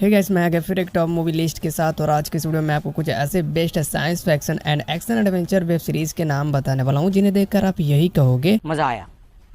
ठीक है, इसमें आगे फिर एक टॉप मूवी लिस्ट के साथ। और आज के इस वीडियो में आपको कुछ ऐसे best science fiction and action adventure web series के नाम बताने वाला हूँ जिन्हें देखकर आप यही कहोगे मजा आया।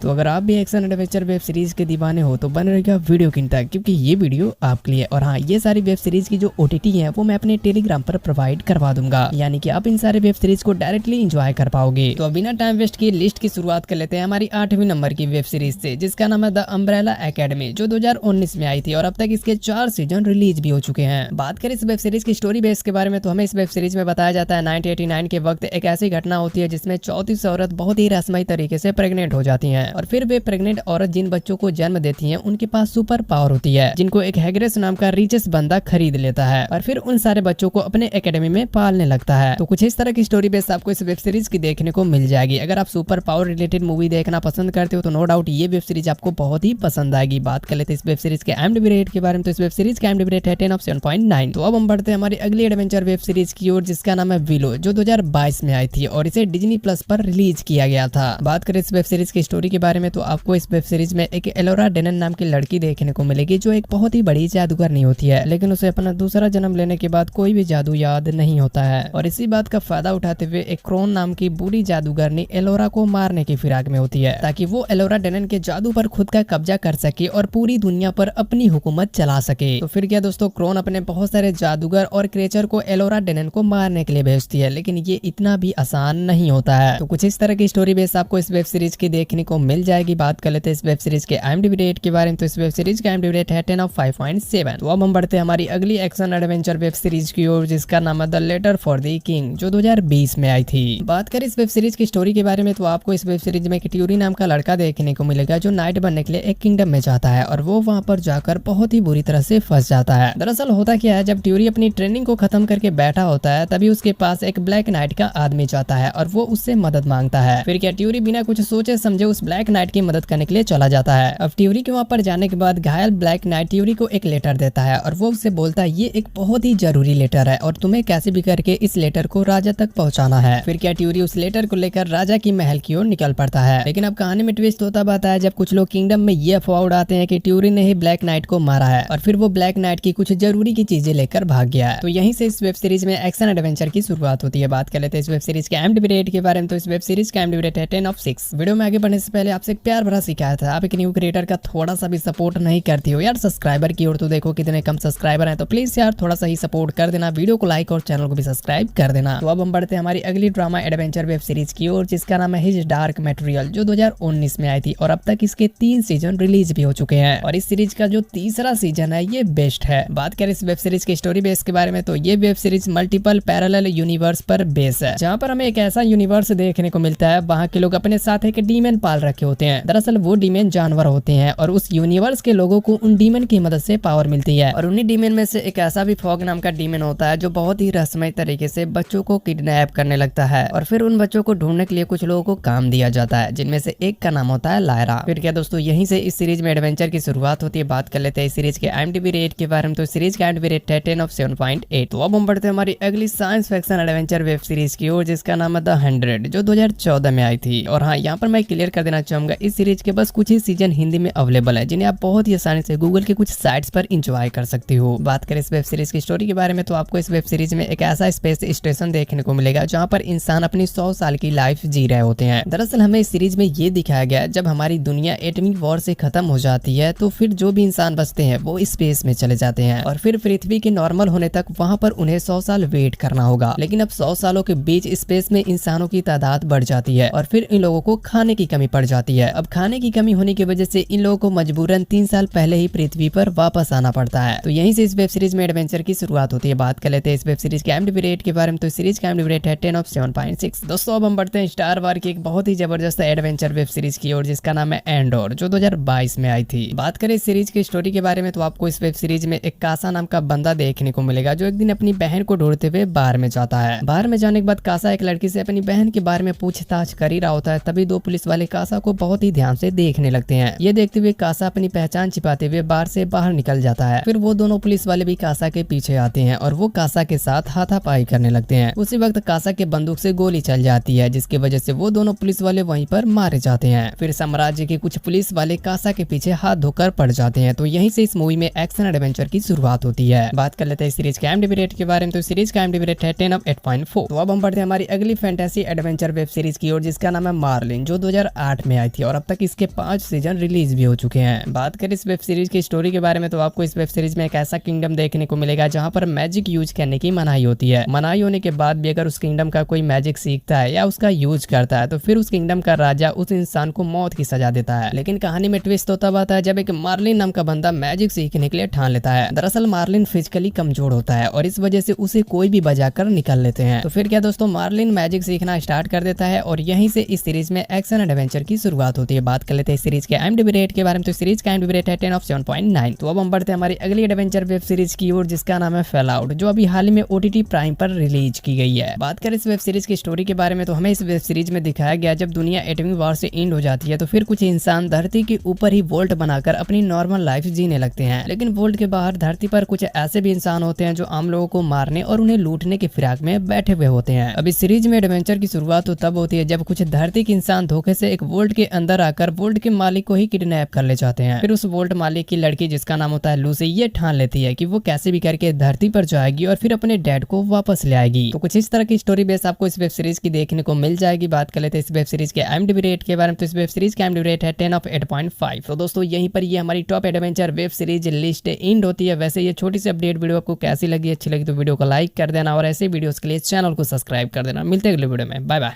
तो अगर आप भी एक्शन एडवेंचर वेब सीरीज के दीवाने हो तो बन रहेगा वीडियो किन तक, क्योंकि ये वीडियो आपके लिए। और हाँ, ये सारी वेब सीरीज की जो OTT है वो मैं अपने टेलीग्राम पर प्रोवाइड करवा दूंगा, यानी कि आप इन सारे वेब सीरीज को डायरेक्टली एंजॉय कर पाओगे। तो बिना टाइम वेस्ट किए लिस्ट की शुरुआत कर लेते हैं हमारी 8वीं नंबर की वेब सीरीज से, जिसका नाम है द अम्ब्रेला एकेडमी, जो 2019 में आई थी और अब तक इसके 4 सीजन रिलीज भी हो चुके हैं। बात करें इस वेब सीरीज की स्टोरी बेस के बारे में तो हमें इस वेब सीरीज में बताया जाता है 1989 के वक्त एक ऐसी घटना होती है जिसमें 34 औरत बहुत ही रहस्यमयी तरीके से प्रेग्नेंट हो जाती है। और फिर वे प्रेग्नेंट औरत जिन बच्चों को जन्म देती हैं उनके पास सुपर पावर होती है, जिनको एक हैग्रेस नाम का रिचेस्ट बंदा खरीद लेता है और फिर उन सारे बच्चों को अपने एकेडमी में पालने लगता है। तो कुछ इस तरह की स्टोरी बेस आपको इस वेब सीरीज की देखने को मिल जाएगी। अगर आप सुपर पावर रिलेटेड मूवी देखना पसंद करते हो तो नो डाउट ये वेब सीरीज आपको बहुत ही पसंद आएगी। बात कर लेते हैं इस वेब सीरीज के IMDb रेट के बारे में। तो इस वेब सीरीज का IMDb रेट है 10/7.9। तो अब हम बढ़ते हैं हमारी अगली एडवेंचर वेब सीरीज की ओर, जिसका नाम है विलो, जो 2022 में आई थी और इसे डिज्नी प्लस पर रिलीज किया गया था। बात करें इस वेब सीरीज की स्टोरी के बारे में तो आपको इस वेब सीरीज में एक एलोरा डेनन नाम की लड़की देखने को मिलेगी, जो एक बहुत ही बड़ी जादूगरनी होती है, लेकिन उसे अपना दूसरा जन्म लेने के बाद कोई भी जादू याद नहीं होता है। और इसी बात का फायदा उठाते हुए एक क्रोन नाम की बुरी जादूगरनी एलोरा को मारने की फिराक में होती है, ताकि वो एलोरा डेनन के जादू पर खुद का कब्जा कर सके और पूरी दुनिया पर अपनी हुकूमत चला सके। तो फिर क्या दोस्तों, क्रोन अपने बहुत सारे जादूगर और क्रिएचर को एलोरा डेनन को मारने के लिए भेजती है, लेकिन ये इतना भी आसान नहीं होता है। तो कुछ इस तरह की स्टोरी बेस आपको इस वेब सीरीज की देखने को मिल जाएगी। बात कर लेते हैं इस वेब सीरीज के IMDb रेट के बारे में। तो इस वेब सीरीज का IMDb रेट है 10/5.7। तो अब हम बढ़ते हैं हमारी अगली एक्शन एडवेंचर वेब सीरीज की ओर, जिसका नाम है the letter for the king, जो 2020 में आई थी। बात करें इस वेब सीरीज की स्टोरी के बारे में तो आपको इस वेब सीरीज में ट्यूरी नाम का लड़का देखने को मिलेगा, जो नाइट बनने के लिए एक किंगडम में जाता है और वो वहां पर जाकर बहुत ही बुरी तरह से फंस जाता है। दरअसल होता क्या है, जब ट्यूरी अपनी ट्रेनिंग को खत्म करके बैठा होता है तभी उसके पास एक ब्लैक नाइट का आदमी जाता है और वो उससे मदद मांगता है। फिर क्या ट्यूरी बिना कुछ सोचे समझे उस ब्लैक नाइट की मदद करने के लिए चला जाता है। अब ट्यूरी के वहां पर जाने के बाद घायल ब्लैक नाइट ट्यूरी को एक लेटर देता है और वो उससे बोलता है ये एक बहुत ही जरूरी लेटर है और तुम्हें कैसे भी करके इस लेटर को राजा तक पहुंचाना है। फिर क्या ट्यूरी उस लेटर को लेकर राजा की महल की ओर निकल पड़ता है। लेकिन अब कहानी में ट्विस्ट होता बात है जब कुछ लोग किंगडम में ये अफवाह उड़ाते हैं कि ट्यूरी ने ही ब्लैक नाइट को मारा है और फिर वो ब्लैक नाइट की कुछ जरूरी की चीजें लेकर भाग गया है। तो यहीं से इस वेब सीरीज में एक्शन एडवेंचर की शुरुआत होती है। बात कर लेते हैं इस वेब सीरीज के IMDb रेट के बारे में। तो इस वेब सीरीज का IMDb रेट है 10/6। वीडियो में आगे बढ़ने से पहले आपसे एक प्यार भरा शिकायत है, आप एक न्यू क्रिएटर का थोड़ा सा भी सपोर्ट नहीं करती हो यार। सब्सक्राइबर की ओर तो देखो कितने कम सब्सक्राइबर हैं, तो प्लीज यार थोड़ा सा ही सपोर्ट कर देना, वीडियो को लाइक और चैनल को भी सब्सक्राइब कर देना। तो अब हम बढ़ते हैं हमारी अगली ड्रामा एडवेंचर वेब सीरीज की ओर, जिसका नाम है हिज डार्क मटेरियल, जो 2019 में आई थी और अब तक इसके 3 सीजन रिलीज भी हो चुके हैं। और इस सीरीज का जो तीसरा सीजन है ये बेस्ट है। बात करें इस वेब सीरीज की स्टोरी बेस के बारे में तो ये web series multiple parallel universe पर बेस है, जहाँ पर हमें एक ऐसा यूनिवर्स देखने को मिलता है वहाँ के लोग अपने साथ एक डीमन पाल रखे होते हैं। दरअसल वो डीमन जानवर होते हैं और उस यूनिवर्स के लोगों को उन डीमन की मदद से पावर मिलती है। और उन्हीं डीमन में से एक ऐसा भी फॉग नाम का डीमन होता है जो बहुत ही रहस्यमय तरीके से बच्चों को किडनैप करने लगता है और फिर उन बच्चों को ढूंढने के लिए कुछ लोगों को काम दिया जाता है, जिनमें से एक का नाम होता है लायरा। फिर क्या दोस्तों, यहीं से इस सीरीज में एडवेंचर की शुरुआत होती है। बात कर लेते हैं इस सीरीज के IMDb रेट के बारे में। तो सीरीज का IMDb रेट है 10/7.8। तो अब हम बढ़ते हैं हमारी अगली science fiction adventure web series की ओर, जिसका नाम है द 100, जो 2014 में आई थी। और हाँ, यहाँ पर मैं क्लियर कर देना चाहूंगा इस सीरीज के बस कुछ ही सीजन हिंदी में अवेलेबल है, जिन्हें आप बहुत ही आसानी से गूगल के कुछ साइट्स पर एंजॉय कर सकती हो। बात करें इस वेब सीरीज की स्टोरी के बारे में तो आपको इस वेब सीरीज में एक ऐसा स्पेस स्टेशन देखने को मिलेगा जहां पर इंसान अपनी 100 साल की लाइफ जी रहे होते हैं। दरअसल हमें इस सीरीज में ये दिखाया गया जब हमारी दुनिया एटॉमिक वॉर से खत्म हो जाती है तो फिर जो भी इंसान बचते हैं वो स्पेस में चले जाते हैं और फिर पृथ्वी के नॉर्मल होने तक वहां पर उन्हें 100 साल वेट करना होगा। लेकिन अब 100 सालों के बीच स्पेस में इंसानों की तादाद बढ़ जाती है और फिर इन लोगों को खाने की कमी पड़ जाती है। अब खाने की कमी होने की वजह से इन लोगों को मजबूरन 3 साल पहले ही पृथ्वी पर वापस आना पड़ता है। तो यहीं से इस वेब सीरीज में एडवेंचर की शुरुआत होती है। बात कर लेते हैं इस वेब सीरीज के IMDb रेट के बारे में। तो सीरीज का IMDb रेट है 10/7.6। दोस्तों अब हम बढ़ते हैं स्टार वार की एक बहुत ही जबरदस्त एडवेंचर वेब सीरीज की ओर, जिसका नाम है एंडोर, जो 2022 में आई थी। बात करें इस सीरीज की स्टोरी के बारे में तो आपको इस वेब सीरीज में एक कासा नाम का बंदा देखने को मिलेगा, जो एक दिन अपनी बहन को ढूंढते हुए बार में जाता है। बार में जाने के बाद कासा एक लड़की से अपनी बहन के बारे में पूछताछ कर ही रहा होता है, तभी 2 पुलिस वाले कासा को बहुत ही ध्यान से देखने लगते हैं। ये देखते हुए कासा अपनी पहचान छिपाते हुए बार से बाहर निकल जाता है। फिर वो दोनों पुलिस वाले भी कासा के पीछे आते हैं और वो कासा के साथ हाथापाई करने लगते हैं। उसी वक्त कासा के बंदूक से गोली चल जाती है, जिसकी वजह से वो दोनों पुलिस वाले वहीं पर मारे जाते हैं। फिर साम्राज्य के कुछ पुलिस वाले कासा के पीछे हाथ धोकर पड़ जाते हैं। तो यहीं से इस मूवी में एक्शन एडवेंचर की शुरुआत होती है। बात कर लेते हैं सीरीज के IMDb रेट के बारे में। तो सीरीज का IMDb रेट है 10 of 8.4। तो अब हम बढ़ते हैं हमारी अगली फैंटेसी एडवेंचर वेब सीरीज की ओर, जिसका नाम है मार्लिन, जो 2008 में आई थी और अब तक इसके 5 सीजन रिलीज भी हो चुके हैं। बात करें इस वेब सीरीज की स्टोरी के बारे में, तो आपको इस वेब सीरीज में एक ऐसा किंगडम देखने को मिलेगा जहां पर मैजिक यूज करने की मनाही होती है। मनाही होने के बाद भी अगर उस किंगडम का कोई मैजिक सीखता है या उसका यूज करता है तो फिर उस किंगडम का राजा उस इंसान को मौत की सजा देता है। लेकिन कहानी में ट्विस्ट तो तब आता है जब एक मार्लिन नाम का बंदा मैजिक सीखने के लिए ठान लेता है। दरअसल मार्लिन फिजिकली कमजोर होता है और इस वजह से उसे कोई भी बजाकर निकल लेते हैं। तो फिर क्या दोस्तों, मार्लिन मैजिक सीखना स्टार्ट कर देता है और यहीं से इस सीरीज में एक्शन एडवेंचर की शुरुआत होती है। बात कर लेते हैं सीरीज के IMDb रेट के बारे में। तो सीरीज का IMDb रेट है 10 of 7.9। तो अब हम बढ़ते हैं हमारी अगली एडवेंचर वेब सीरीज की ओर, जिसका नाम है फॉलआउट, जो अभी हाल ही में OTT प्राइम पर रिलीज की गई है। बात करें इस वेब सीरीज की स्टोरी के बारे में, तो हमें इस वेब सीरीज में दिखाया गया जब दुनिया एटमी वॉर से एंड हो जाती है तो फिर कुछ इंसान धरती के ऊपर ही वोल्ट बनाकर अपनी नॉर्मल लाइफ जीने लगते हैं। लेकिन वोल्ट के बाहर धरती पर कुछ ऐसे भी इंसान होते हैं जो आम लोगों को मारने और उन्हें लूटने की फिराक में बैठे हुए होते हैं। अब इस सीरीज में एडवेंचर की शुरुआत तो तब होती है जब कुछ धरती के इंसान धोखे से एक वोल्ट के अंदर आकर वोल्ट के मालिक को ही किडनैप कर ले जाते हैं। फिर उस वोल्ट मालिक की लड़की, जिसका नाम होता है लूसी, ये ठान लेती है कि वो कैसे भी करके धरती पर जाएगी और फिर अपने डैड को वापस ले आएगी। तो कुछ इस तरह की स्टोरी बेस आपको इस वेब सीरीज की देखने को मिल जाएगी। बात कर लेते हैं इस वेब सीरीज के IMDb रेट के बारे में। तो इस वेब सीरीज का IMDb रेट है 10 of 8.5। तो दोस्तों यहीं पर ये हमारी top adventure web series list and होती है। वैसे ये छोटी सी अपडेट वीडियो आपको कैसी लगी, अच्छी लगी तो वीडियो को लाइक कर देना और ऐसे वीडियोस के लिए चैनल को सब्सक्राइब कर देना। मिलते हैं अगले वीडियो में, बाय बाय।